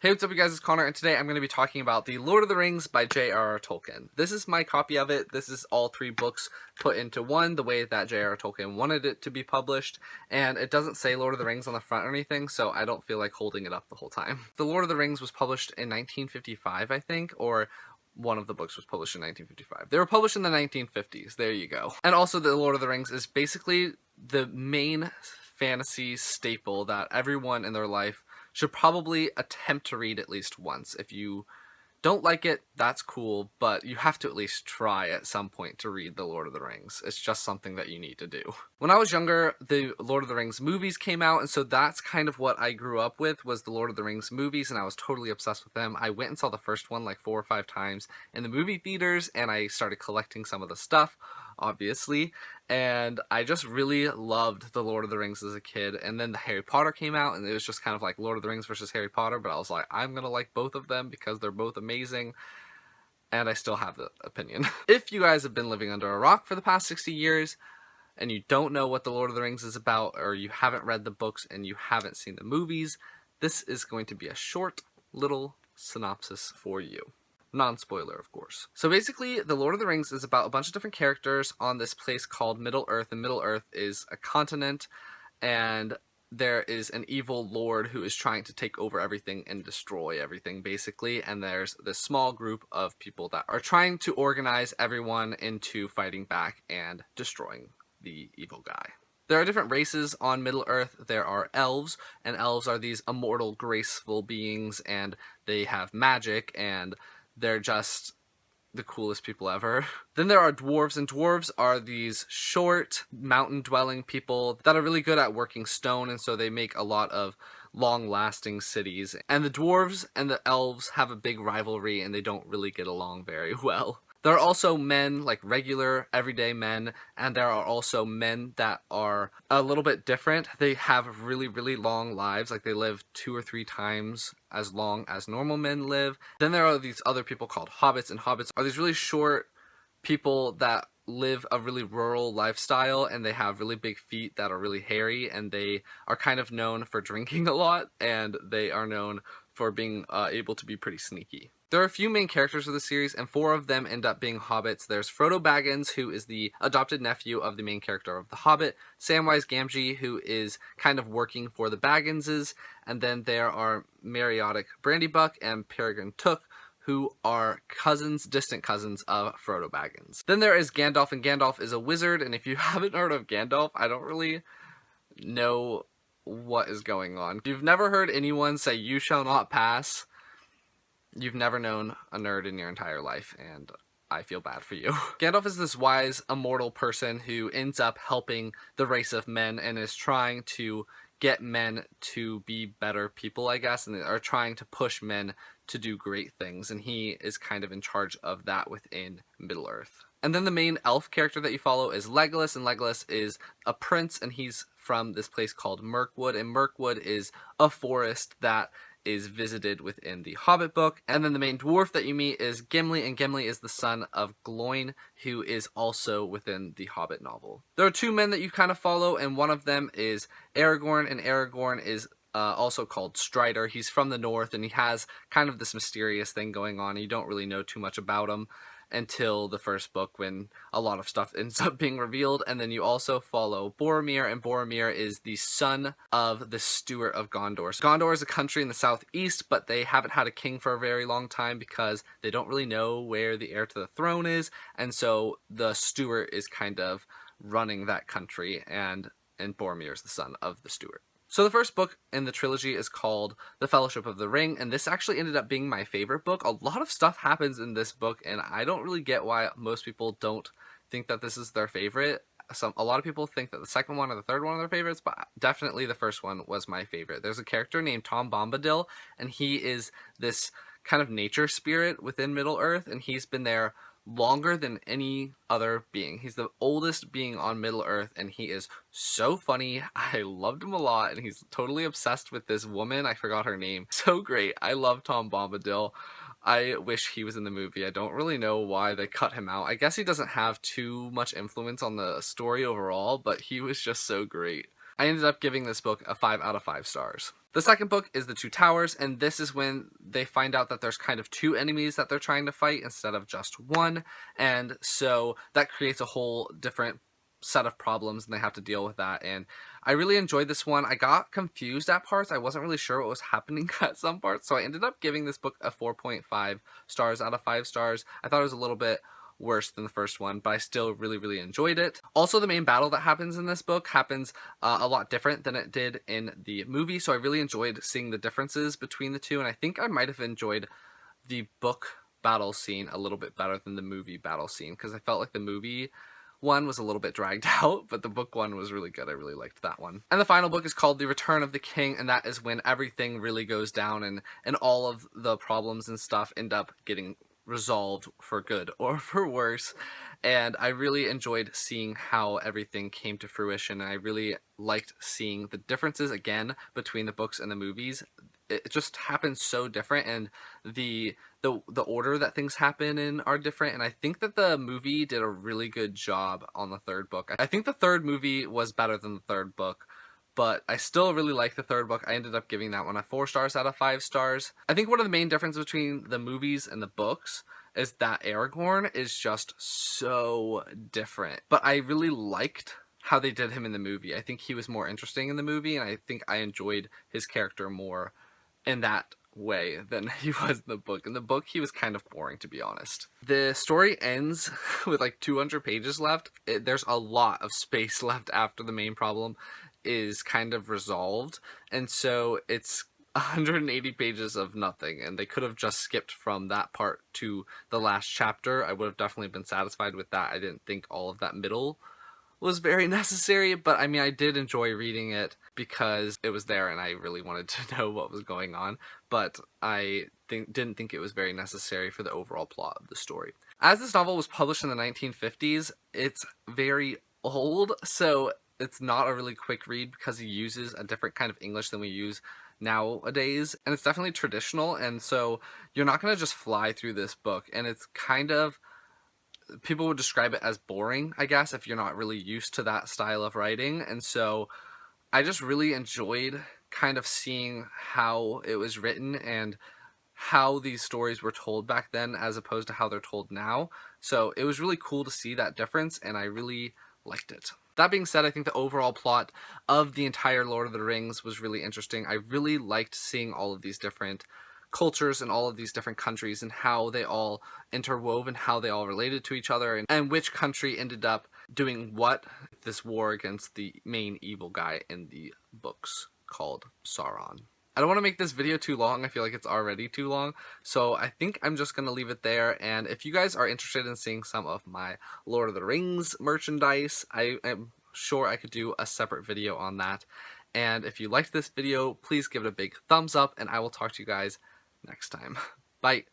Hey, what's up you guys, it's Connor, and today I'm going to be talking about The Lord of the Rings by J.R.R. Tolkien. This is my copy of it. This is all three books put into one, the way that J.R.R. Tolkien wanted it to be published, and it doesn't say Lord of the Rings on the front or anything, so I don't feel like holding it up the whole time. The Lord of the Rings was published in 1955, I think, or one of the books was published in 1955. They were published in the 1950s, there you go. And also, The Lord of the Rings is basically the main fantasy staple that everyone in their life should probably attempt to read at least once. If you don't like it, that's cool, but you have to at least try at some point to read The Lord of the Rings. It's just something that you need to do. When I was younger, the Lord of the Rings movies came out, and so that's kind of what I grew up with, was the Lord of the Rings movies, and I was totally obsessed with them. I went and saw the first one like 4 or 5 times in the movie theaters, and I started collecting some of the stuff, obviously, and I just really loved the Lord of the Rings as a kid. And then the Harry Potter came out, and it was just kind of like Lord of the Rings versus Harry Potter, but I was like, I'm gonna like both of them because they're both amazing, and I still have the opinion. If you guys have been living under a rock for the past 60 years and you don't know what the Lord of the Rings is about, or you haven't read the books and you haven't seen the movies, this is going to be a short little synopsis for you. Non-spoiler, of course. So basically, The Lord of the Rings is about a bunch of different characters on this place called Middle-earth, and Middle-earth is a continent, and there is an evil lord who is trying to take over everything and destroy everything, basically, and there's this small group of people that are trying to organize everyone into fighting back and destroying the evil guy. There are different races on Middle-earth. There are elves, and elves are these immortal, graceful beings, and they have magic, and they're just the coolest people ever. Then there are dwarves, and dwarves are these short, mountain-dwelling people that are really good at working stone, and so they make a lot of long-lasting cities. And the dwarves and the elves have a big rivalry, and they don't really get along very well. There are also men, like regular, everyday men, and there are also men that are a little bit different. They have really, really long lives, like they live 2 or 3 times as long as normal men live. Then there are these other people called hobbits, and hobbits are these really short people that live a really rural lifestyle, and they have really big feet that are really hairy, and they are kind of known for drinking a lot, and they are known for being able to be pretty sneaky. There are a few main characters of the series, and 4 of them end up being hobbits. There's Frodo Baggins, who is the adopted nephew of the main character of The Hobbit, Samwise Gamgee, who is kind of working for the Bagginses, and then there are Meriadoc Brandybuck and Peregrine Took, who are cousins, distant cousins of Frodo Baggins. Then there is Gandalf, and Gandalf is a wizard, and if you haven't heard of Gandalf, I don't really know what is going on. If you've never heard anyone say, "You shall not pass," you've never known a nerd in your entire life, and I feel bad for you. Gandalf is this wise, immortal person who ends up helping the race of men and is trying to get men to be better people, I guess, and are trying to push men to do great things, and he is kind of in charge of that within Middle-earth. And then the main elf character that you follow is Legolas, and Legolas is a prince, and he's from this place called Mirkwood, and Mirkwood is a forest that is visited within the Hobbit book. And then the main dwarf that you meet is Gimli, and Gimli is the son of Gloin, who is also within the Hobbit novel. There are 2 men that you kind of follow, and one of them is Aragorn, and Aragorn is also called Strider. He's from the north, and he has kind of this mysterious thing going on. You don't really know too much about him until the first book, when a lot of stuff ends up being revealed. And then you also follow Boromir, and Boromir is the son of the Steward of Gondor. So Gondor is a country in the southeast, but they haven't had a king for a very long time because they don't really know where the heir to the throne is, and so the Steward is kind of running that country, and Boromir is the son of the Steward. So the first book in the trilogy is called The Fellowship of the Ring, and this actually ended up being my favorite book. A lot of stuff happens in this book, and I don't really get why most people don't think that this is their favorite. A lot of people think that the second one or the third one are their favorites, but definitely the first one was my favorite. There's a character named Tom Bombadil, and he is this kind of nature spirit within Middle-earth, and he's been there longer than any other being. He's the oldest being on Middle-earth, and he is so funny. I loved him a lot, and he's totally obsessed with this woman. I forgot her name. So great. I love Tom Bombadil. I wish he was in the movie. I don't really know why they cut him out. I guess he doesn't have too much influence on the story overall, but he was just so great. I ended up giving this book a 5 out of 5 stars. The second book is The Two Towers, and this is when they find out that there's kind of two enemies that they're trying to fight instead of just one, and so that creates a whole different set of problems and they have to deal with that. And I really enjoyed this one. I got confused at parts. I wasn't really sure what was happening at some parts, so I ended up giving this book a 4.5 stars out of 5 stars. I thought it was a little bit worse than the first one, but I still really enjoyed it. Also, the main battle that happens in this book happens a lot different than it did in the movie, so I really enjoyed seeing the differences between the two, and I think I might have enjoyed the book battle scene a little bit better than the movie battle scene, because I felt like the movie one was a little bit dragged out, but the book one was really good. I really liked that one. And the final book is called The Return of the King, and that is when everything really goes down and all of the problems and stuff end up getting resolved for good or for worse. And I really enjoyed seeing how everything came to fruition, and I really liked seeing the differences again between the books and the movies. It just happens so different, and the order that things happen in are different, and I think that the movie did a really good job on the third book. I think the third movie was better than the third book, but I still really like the third book. I ended up giving that one a 4 stars out of 5 stars. I think one of the main differences between the movies and the books is that Aragorn is just so different, but I really liked how they did him in the movie. I think he was more interesting in the movie, and I think I enjoyed his character more in that way than he was in the book. In the book, he was kind of boring, to be honest. The story ends with like 200 pages left. There's a lot of space left after the main problem is kind of resolved, and so it's 180 pages of nothing, and they could have just skipped from that part to the last chapter. I would have definitely been satisfied with that. I didn't think all of that middle was very necessary, but I mean, I did enjoy reading it because it was there and I really wanted to know what was going on, but I didn't think it was very necessary for the overall plot of the story. As this novel was published in the 1950s, it's very old, so it's not a really quick read because he uses a different kind of English than we use nowadays, and it's definitely traditional, and so you're not going to just fly through this book, and it's kind of, people would describe it as boring, I guess, if you're not really used to that style of writing. And so I just really enjoyed kind of seeing how it was written and how these stories were told back then as opposed to how they're told now. So it was really cool to see that difference, and I really liked it. That being said, I think the overall plot of the entire Lord of the Rings was really interesting. I really liked seeing all of these different cultures and all of these different countries and how they all interwove and how they all related to each other, and which country ended up doing what, this war against the main evil guy in the books called Sauron. I don't want to make this video too long. I feel like it's already too long, so I think I'm just going to leave it there. And if you guys are interested in seeing some of my Lord of the Rings merchandise, I am sure I could do a separate video on that. And if you liked this video, please give it a big thumbs up, and I will talk to you guys next time. Bye.